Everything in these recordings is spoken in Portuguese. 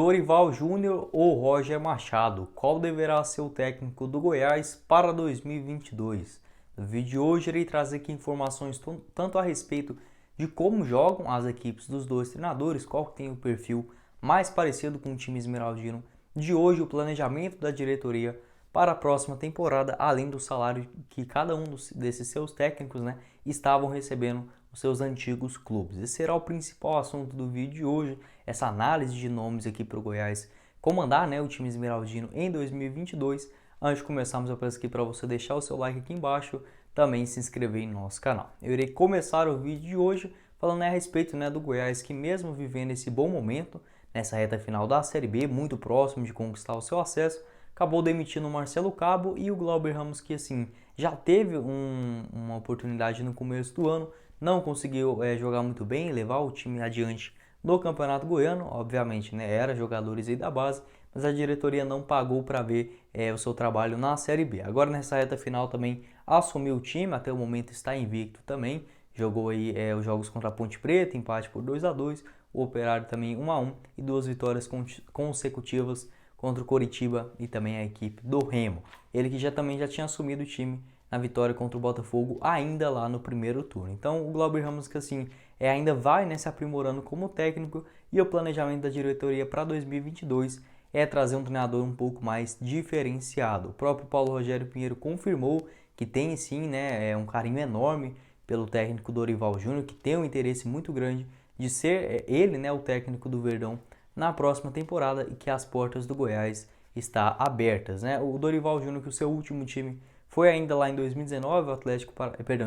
Dorival Júnior ou Roger Machado? Qual deverá ser o técnico do Goiás para 2022? No vídeo de hoje irei trazer aqui informações tanto a respeito de como jogam as equipes dos dois treinadores, qual tem o perfil mais parecido com o time esmeraldino de hoje, o planejamento da diretoria para a próxima temporada, além do salário que cada um desses seus técnicos, estavam recebendo os seus antigos clubes. Esse será o principal assunto do vídeo de hoje, essa análise de nomes aqui para o Goiás comandar, o time esmeraldino em 2022. Antes de começarmos, eu peço aqui para você deixar o seu like aqui embaixo, também se inscrever em nosso canal. Eu irei começar o vídeo de hoje falando a respeito do Goiás, que mesmo vivendo esse bom momento, nessa reta final da Série B, muito próximo de conquistar o seu acesso, acabou demitindo o Marcelo Cabo e o Glauber Ramos, que assim já teve uma oportunidade no começo do ano, não conseguiu jogar muito bem, levar o time adiante no Campeonato Goiano, obviamente, era jogadores aí da base, mas a diretoria não pagou para ver o seu trabalho na Série B. Agora nessa reta final também assumiu o time, até o momento está invicto também, jogou aí os jogos contra a Ponte Preta, empate por 2-2, o Operário também 1-1 e 2 vitórias consecutivas contra o Coritiba e também a equipe do Remo. Ele que também já tinha assumido o time na vitória contra o Botafogo ainda lá no primeiro turno. Então o Glauber Ramos que assim ainda vai se aprimorando como técnico, e o planejamento da diretoria para 2022 é trazer um treinador um pouco mais diferenciado. O próprio Paulo Rogério Pinheiro confirmou que tem sim um carinho enorme pelo técnico Dorival Júnior, que tem um interesse muito grande de ser ele o técnico do Verdão na próxima temporada, e que as portas do Goiás estão abertas. O Dorival Júnior, que o seu último time foi ainda lá em 2019,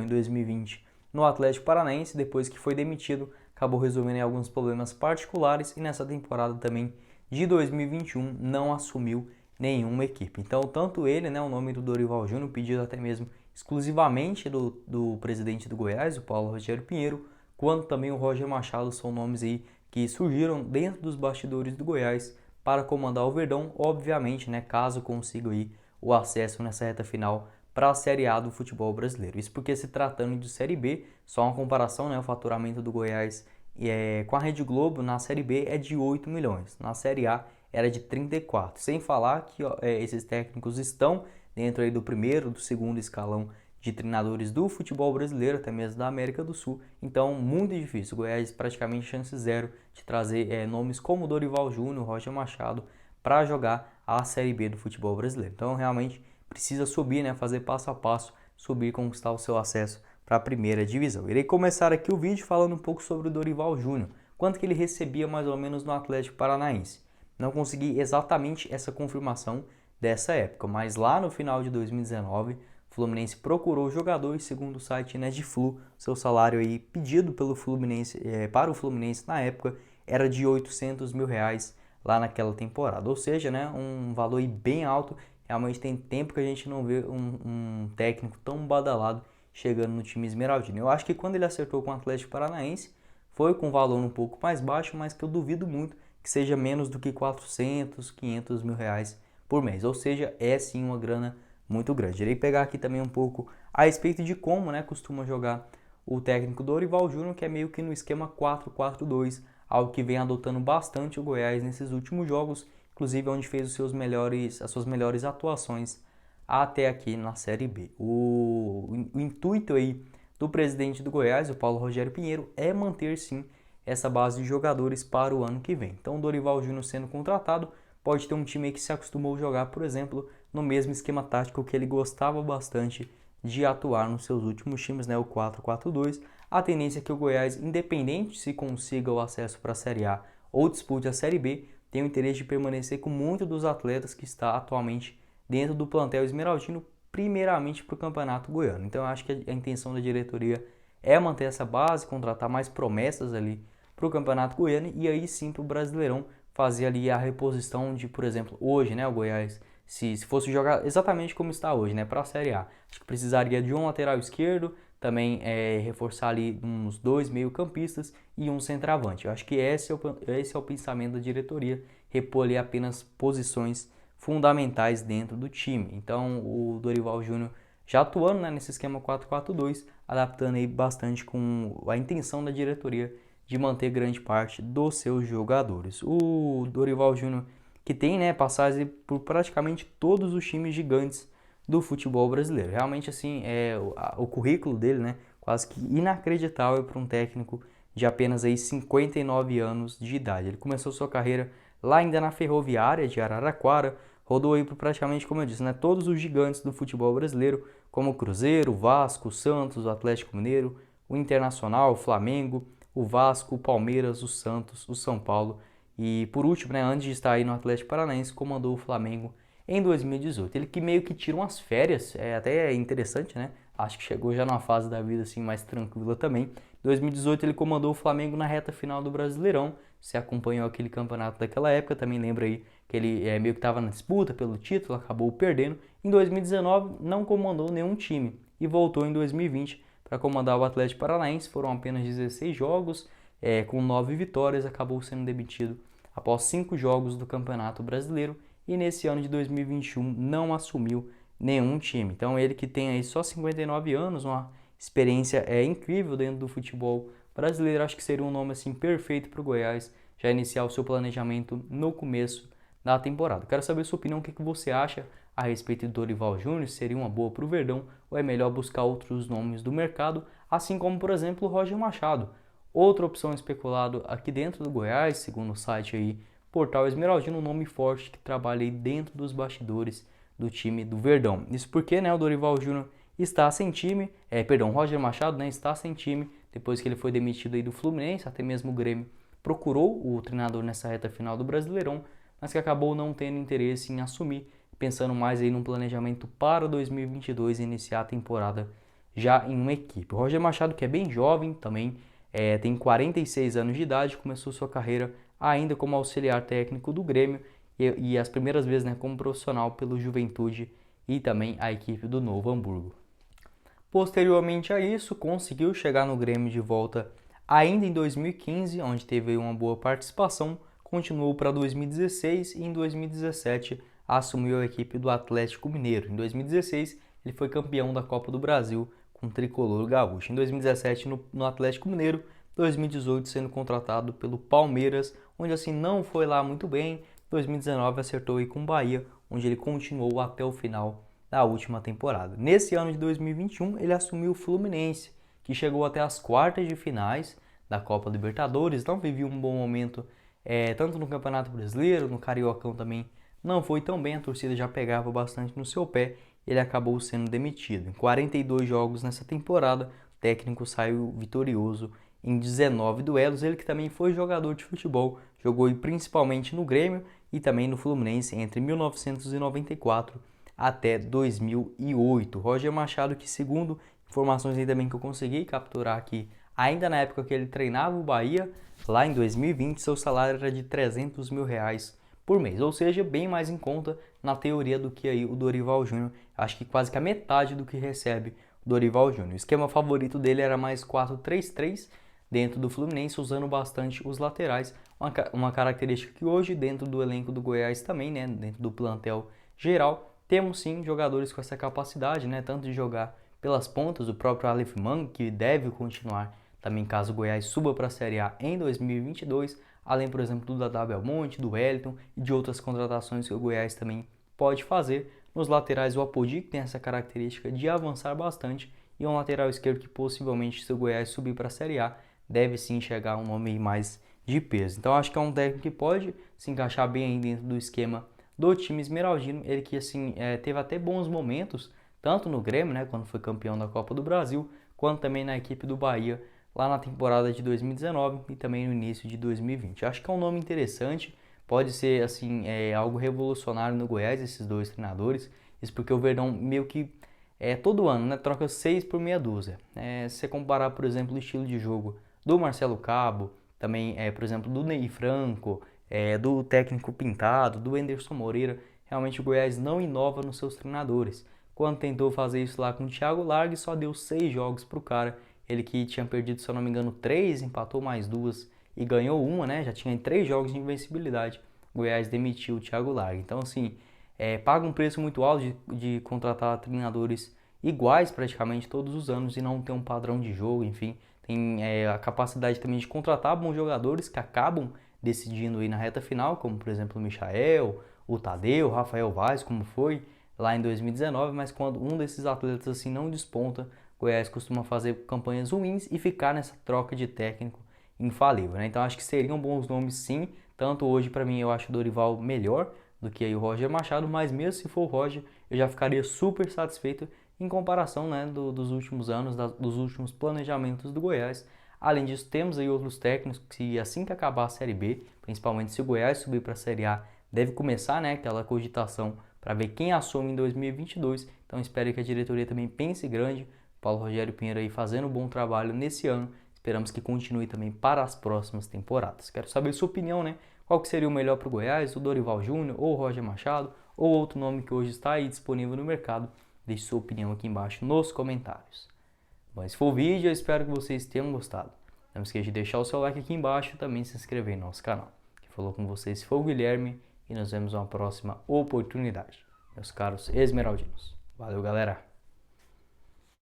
em 2020, no Atlético Paranaense, depois que foi demitido, acabou resolvendo alguns problemas particulares, e nessa temporada também de 2021 não assumiu nenhuma equipe. Então, tanto ele, o nome do Dorival Júnior, pedido até mesmo exclusivamente do presidente do Goiás, o Paulo Rogério Pinheiro, quanto também o Roger Machado, são nomes aí que surgiram dentro dos bastidores do Goiás para comandar o Verdão, obviamente, caso consiga aí o acesso nessa reta final para a Série A do futebol brasileiro. Isso porque, se tratando de Série B, só uma comparação, o faturamento do Goiás com a Rede Globo na Série B é de 8 milhões, na Série A era de 34, sem falar que esses técnicos estão dentro aí do primeiro, do segundo escalão de treinadores do futebol brasileiro, até mesmo da América do Sul. Então, muito difícil. O Goiás praticamente chance zero de trazer nomes como Dorival Júnior, Roger Machado para jogar a Série B do futebol brasileiro. Então, realmente precisa subir, fazer passo a passo, subir e conquistar o seu acesso para a primeira divisão. Irei começar aqui o vídeo falando um pouco sobre o Dorival Júnior, quanto que ele recebia mais ou menos no Atlético Paranaense. Não consegui exatamente essa confirmação dessa época, mas lá no final de 2019, o Fluminense procurou o jogador, e segundo o site Netflu, seu salário aí pedido pelo Fluminense, para o Fluminense na época era de 800 mil reais lá naquela temporada, ou seja, um valor bem alto. Realmente tem tempo que a gente não vê um técnico tão badalado chegando no time esmeraldino. Eu acho que quando ele acertou com o Atlético Paranaense foi com um valor um pouco mais baixo, mas que eu duvido muito que seja menos do que 400, 500 mil reais por mês, ou seja, é sim uma grana muito grande. Irei pegar aqui também um pouco a respeito de como costuma jogar o técnico Dorival Júnior, que é meio que no esquema 4-4-2, algo que vem adotando bastante o Goiás nesses últimos jogos, inclusive onde fez as suas melhores atuações até aqui na Série B. O intuito aí do presidente do Goiás, o Paulo Rogério Pinheiro, é manter sim essa base de jogadores para o ano que vem. Então, o Dorival Júnior sendo contratado, pode ter um time aí que se acostumou a jogar, por exemplo, no mesmo esquema tático que ele gostava bastante de atuar nos seus últimos times, o 4-4-2. A tendência é que o Goiás, independente se consiga o acesso para a Série A ou dispute a Série B, tem o interesse de permanecer com muitos dos atletas que está atualmente dentro do plantel esmeraldino, primeiramente para o Campeonato Goiano. Então eu acho que a intenção da diretoria é manter essa base, contratar mais promessas ali para o Campeonato Goiano, e aí sim para o Brasileirão fazer ali a reposição de, por exemplo, hoje, o Goiás, se fosse jogar exatamente como está hoje, para a Série A, acho que precisaria de um lateral esquerdo, também reforçar ali uns 2 meio-campistas e um centroavante. Eu acho que esse é o pensamento da diretoria, repor ali apenas posições fundamentais dentro do time. Então o Dorival Júnior já atuando nesse esquema 4-4-2, adaptando aí bastante com a intenção da diretoria de manter grande parte dos seus jogadores. O Dorival Júnior, que tem, né, passagem por praticamente todos os times gigantes do futebol brasileiro. Realmente, assim, o currículo dele, né, quase que inacreditável para um técnico de apenas aí 59 anos de idade. Ele começou sua carreira lá ainda na Ferroviária de Araraquara, rodou aí por praticamente, como eu disse, né, todos os gigantes do futebol brasileiro, como o Cruzeiro, o Vasco, o Santos, o Atlético Mineiro, o Internacional, o Flamengo, o Vasco, o Palmeiras, o Santos, o São Paulo e por último, né, antes de estar aí no Atlético Paranaense, comandou o Flamengo em 2018. Ele que meio que tira umas férias, até interessante, né? Acho que chegou já numa fase da vida assim mais tranquila também. Em 2018 ele comandou o Flamengo na reta final do Brasileirão. Você acompanhou aquele campeonato daquela época, também lembra aí que ele meio que estava na disputa pelo título, acabou perdendo. Em 2019 não comandou nenhum time e voltou em 2020 para comandar o Atlético Paranaense. Foram apenas 16 jogos, com 9 vitórias, acabou sendo demitido após 5 jogos do Campeonato Brasileiro e nesse ano de 2021 não assumiu nenhum time. Então ele que tem aí só 59 anos, uma experiência incrível dentro do futebol brasileiro, acho que seria um nome assim perfeito para o Goiás já iniciar o seu planejamento no começo da temporada. Quero saber a sua opinião, o que você acha a respeito do Dorival Júnior, seria uma boa para o Verdão ou é melhor buscar outros nomes do mercado, assim como por exemplo o Roger Machado. Outra opção especulado aqui dentro do Goiás, segundo o site aí, Portal Esmeraldino, um nome forte que trabalha aí dentro dos bastidores do time do Verdão. Isso porque, né, o Dorival Júnior está sem time, Roger Machado, né, está sem time, depois que ele foi demitido aí do Fluminense, até mesmo o Grêmio procurou o treinador nessa reta final do Brasileirão, mas que acabou não tendo interesse em assumir, pensando mais aí num planejamento para 2022 e iniciar a temporada já em uma equipe. O Roger Machado, que é bem jovem também, tem 46 anos de idade, começou sua carreira ainda como auxiliar técnico do Grêmio e as primeiras vezes, né, como profissional pelo Juventude e também a equipe do Novo Hamburgo. Posteriormente a isso, conseguiu chegar no Grêmio de volta ainda em 2015, onde teve uma boa participação, continuou para 2016 e em 2017 assumiu a equipe do Atlético Mineiro. Em 2016 ele foi campeão da Copa do Brasil com o tricolor gaúcho. Em 2017 no Atlético Mineiro, 2018 sendo contratado pelo Palmeiras, onde assim não foi lá muito bem. 2019 acertou aí com o Bahia, onde ele continuou até o final da última temporada. Nesse ano de 2021 ele assumiu o Fluminense, que chegou até as quartas de finais da Copa Libertadores, não vivia um bom momento tanto no Campeonato Brasileiro, no Cariocão também não foi tão bem, a torcida já pegava bastante no seu pé, ele acabou sendo demitido. Em 42 jogos nessa temporada, o técnico saiu vitorioso em 19 duelos, ele que também foi jogador de futebol, jogou principalmente no Grêmio e também no Fluminense entre 1994 até 2008. Roger Machado, que segundo informações aí também que eu consegui capturar aqui, ainda na época que ele treinava o Bahia, lá em 2020, seu salário era de R$300 mil por mês, ou seja, bem mais em conta na teoria do que aí o Dorival Júnior, acho que quase que a metade do que recebe o Dorival Júnior. O esquema favorito dele era mais 4-3-3 dentro do Fluminense, usando bastante os laterais, uma característica que hoje dentro do elenco do Goiás também, né, dentro do plantel geral, temos sim jogadores com essa capacidade, né, tanto de jogar pelas pontas, o próprio Aleph Manga, que deve continuar também caso o Goiás suba para a Série A em 2022, além, por exemplo, do Dadá Belmonte, do Wellington e de outras contratações que o Goiás também pode fazer. Nos laterais, o Apodi, que tem essa característica de avançar bastante, e um lateral esquerdo que possivelmente, se o Goiás subir para a Série A, deve sim chegar a um nome mais de peso. Então, acho que é um técnico que pode se encaixar bem aí dentro do esquema do time esmeraldino. Ele que assim teve até bons momentos, tanto no Grêmio, né, quando foi campeão da Copa do Brasil, quanto também na equipe do Bahia, lá na temporada de 2019 e também no início de 2020. Acho que é um nome interessante, pode ser assim algo revolucionário no Goiás, esses dois treinadores. Isso porque o Verdão meio que todo ano, né, troca 6 por meia dúzia. Se você comparar, por exemplo, o estilo de jogo do Marcelo Cabo, também, por exemplo, do Ney Franco, do técnico Pintado, do Anderson Moreira, realmente o Goiás não inova nos seus treinadores. Quando tentou fazer isso lá com o Thiago Largue, só deu 6 jogos para o cara. Ele que tinha perdido, se eu não me engano, 3, empatou mais 2 e ganhou uma, né? Já tinha 3 jogos de invencibilidade. O Goiás demitiu o Thiago Largue. Então, assim, paga um preço muito alto de contratar treinadores iguais praticamente todos os anos e não ter um padrão de jogo, enfim, tem a capacidade também de contratar bons jogadores que acabam decidindo aí na reta final, como por exemplo o Michael, o Tadeu, o Rafael Vaz, como foi lá em 2019, mas quando um desses atletas assim não desponta, Goiás costuma fazer campanhas ruins e ficar nessa troca de técnico infalível, né? Então acho que seriam bons nomes sim, tanto hoje para mim eu acho o Dorival melhor do que aí o Roger Machado, mas mesmo se for o Roger, eu já ficaria super satisfeito em comparação, né, dos últimos anos, dos últimos planejamentos do Goiás. Além disso, temos aí outros técnicos que assim que acabar a Série B, principalmente se o Goiás subir para a Série A, deve começar, né, aquela cogitação para ver quem assume em 2022. Então espero que a diretoria também pense grande. Paulo Rogério Pinheiro aí fazendo um bom trabalho nesse ano. Esperamos que continue também para as próximas temporadas. Quero saber sua opinião, né? Qual que seria o melhor para o Goiás, o Dorival Júnior ou o Roger Machado, ou outro nome que hoje está aí disponível no mercado? Deixe sua opinião aqui embaixo nos comentários. Bom, esse foi o vídeo, eu espero que vocês tenham gostado. Não esqueça de deixar o seu like aqui embaixo e também se inscrever no nosso canal. Quem falou com vocês foi o Guilherme e nos vemos numa próxima oportunidade. Meus caros esmeraldinos. Valeu, galera!